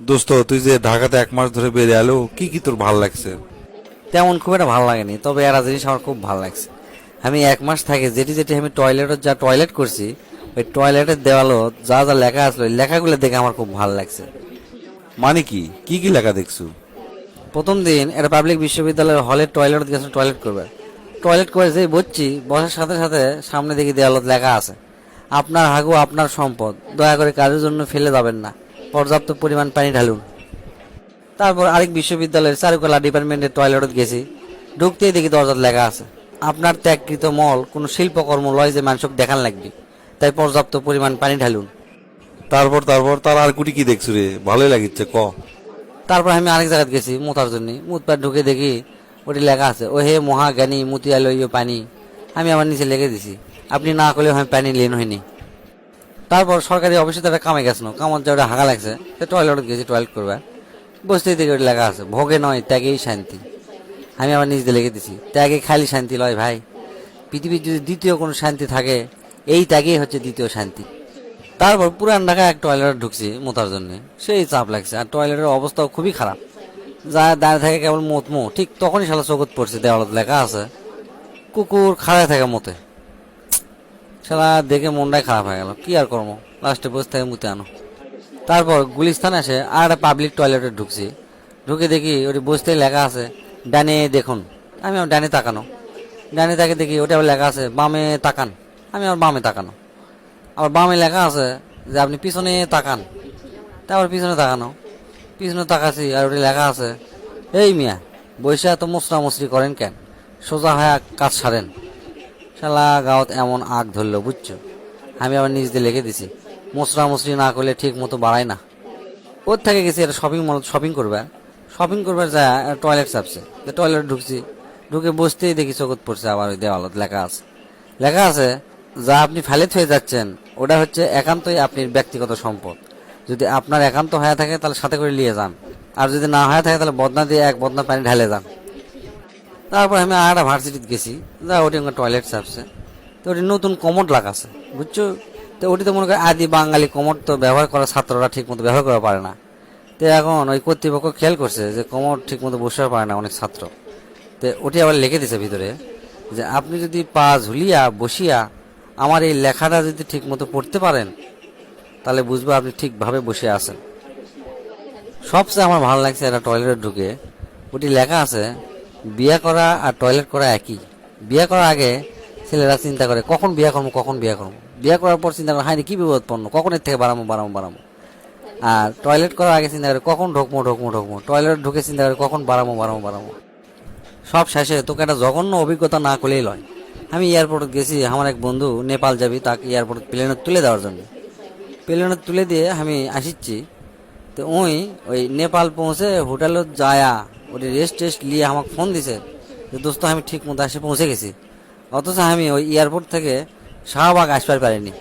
দোস্ত, তুই যে ঢাকাতে 1 মাস ধরে বেড়ে এলো, কি কি তোর ভাল লাগছে? তেমন খুব একটা ভালো লাগেনি, তবে একটা জিনিস আমার খুব ভালো লাগছে। আমি 1 মাস থাকে যেটি যেটি আমি টয়লেটে যা টয়লেট করছি, ওই টয়লেটের দেওয়ালও যা যা লেখা আসলো ওই লেখাগুলো দেখে আমার খুব ভালো লাগছে। মানে কি কি কি লেখা দেখছু? প্রথম দিন এটা পাবলিক বিশ্ববিদ্যালয়ের হলের টয়লেট গেছে টয়লেট করবে। টয়লেট করে যেই বসছি, বসার সাথে সাথে সামনে দেখি দেওয়ালত লেখা আছে, আপনার হাগু আপনার সম্পদ, দয়া করে কাজের জন্য ফেলে যাবেন না, পর্যাপ্ত পরিমাণ পানি ঢালুন। তারপর আরেক বিশ্ববিদ্যালয়ের চারুকলা ডিপার্টমেন্টের টয়লেটত গেছি, ঢুকতেই দেখি দরজাত লেখা আছে, আপনার ত্যাগকৃত মল কোনো শিল্পকর্ম লয় যে মানুষক দেখান লাগবে, তাই পর্যাপ্ত পরিমাণ পানি ঢালুন। তারপর তার আর কুটি কি দেখছু রে? ভালোই লাগিচ্ছে ক। তারপর আমি আরেক জায়গায় গেছি মুতার জন্য, মুতপার ঢুকে দেখি ওটি লেখা আছে, ও হে মহাজ্ঞানী মুতিয়ালয় পানি। আমি আমার নিচে লিখে দিছি, আপনি না করলেও আমি পানি লেন হয়নি। তারপর সরকারি অফিসে তো একটা কামে গেছিল, কামত যে ওটা হাগা লাগছে, সে টয়লেটত গেছি টয়লেট করবে। বসতেই থেকে ওটি লেখা আছে, ভোগে নয় ত্যাগেই শান্তি। আমি আবার নিজে লিখে দিছি, ত্যাগে খালি শান্তি লয় ভাই, পৃথিবীর যদি দ্বিতীয় কোনো শান্তি থাকে, এই ত্যাগেই হচ্ছে দ্বিতীয় শান্তি। তারপর পুরান ঢাকায় এক টয়লেটে ঢুকছি মোতার জন্য, সেই চাপ লাগছে, আর টয়লেটের অবস্থাও খুবই খারাপ। যা দাঁড়িয়ে থাকে কেবল মো ঠিক তখনই শালা চোখত পড়ছে দেওয়ালত লেখা আছে, কুকুর খাড়ায় থাকে মতে। শালা দেখে মনটাই খারাপ হয়ে গেল, কি আর করবো, লাস্টে বসে থেকে মুতে আনো। তারপর গুলিস্তান এসে আর একটা পাবলিক টয়লেটে ঢুকছি, ঢুকে দেখি ওটি বসতেই লেখা আছে, ডানে দেখুন। আমি আমার ডানে তাকানো, ডানে তাকে দেখি ওটা আবার লেখা আছে, বামে তাকান। আমি আমার বামে তাকানো, আবার বামে লেখা আছে যে আপনি পিছনে তাকান। তারপর পিছনে তাকানো, পিছনে তাকাছি, আর ওটি লেখা আছে, এই মিয়া বৈশা তো মুসরা মুসরি করেন কেন, সোজা হয়ে কাজ সারেন। শালা গাঁৱত এমন আগ ধরলো বুঝছো। আমি আবার নিজ দিয়ে লিখে দিছি, মুসরা মুসরি না করলে ঠিক মতো বাড়ায় না। ওর থেকে গেছি একটা শপিং মল, শপিং করবার যায় টয়লেট চাপছে, টয়লেট ঢুকছি, ঢুকে বসতেই দেখি চোখত পড়ছে আবার ওই দেওয়ালত লেখা আছে, যা আপনি ফেলে থয়ে যাচ্ছেন ওটা হচ্ছে একান্তই আপনার ব্যক্তিগত সম্পদ। যদি আপনার একান্ত হয়ে থাকে তাহলে সাথে করে নিয়ে যান, আর যদি না হয়ে থাকে তাহলে বদনা দিয়ে এক বদনা পানি ঢেলে যান। তারপর আমি আর একটা ভার্সিটিতে গেছি, যা ওটি আমার টয়লেট চাপছে, তো ওটি নতুন কমোড লাগাছে বুঝছো। তো ওটি তো মনে করে আদি বাঙালি কমোড তো ব্যবহার করা ছাত্ররা ঠিক মতো ব্যবহার করা পারে না। তো এখন ওই কর্তৃপক্ষ খেয়াল করছে যে কমোড ঠিক মতো বসতে পারে না অনেক ছাত্র। তো ওটি আবার লিখে দিছে ভিতরে যে আপনি যদি পা ঝুলিয়া বসিয়া আমার এই লেখাটা যদি ঠিক মতো পড়তে পারেন, তাহলে বুঝবো আপনি ঠিকভাবে বসে আছেন। সবচেয়ে আমার ভালো লাগছে একটা টয়লেটে ঢুকে, ওটি লেখা আছে, বিয়ে করা আর টয়লেট করা একই। বিয়ে করার আগে ছেলেরা চিন্তা করে কখন বিয়ে করবো কখন বিয়ে করবো, বিয়ে করার পর চিন্তা করে হাইনি কি বিপদপন্ন, কখন এর থেকে বাড়ামো। আর টয়লেট করার আগে চিন্তা করে কখন ঢোকমো, টয়লেট ঢুকে চিন্তা করে কখন বাড়ামো। সব শেষে তোকে একটা জঘন্য অভিজ্ঞতা না করলেই লয়। আমি এয়ারপোর্টে গেছি, আমার এক বন্ধু নেপাল যাবি, তাকে এয়ারপোর্টে প্লেনে তুলে দেওয়ার জন্য, প্লেনে তুলে দিয়ে আমি আসিচ্ছি। তো ওই নেপাল পৌঁছে হোটেলত যায়া ওই রেস্ট নিয়ে আমাকে ফোন দিছে যে দোস্ত আমি ঠিক মতো এসে পৌঁছে গেছি, অথচ আমি ওই এয়ারপোর্ট থেকে শাহবাগ আসবার পারিনি।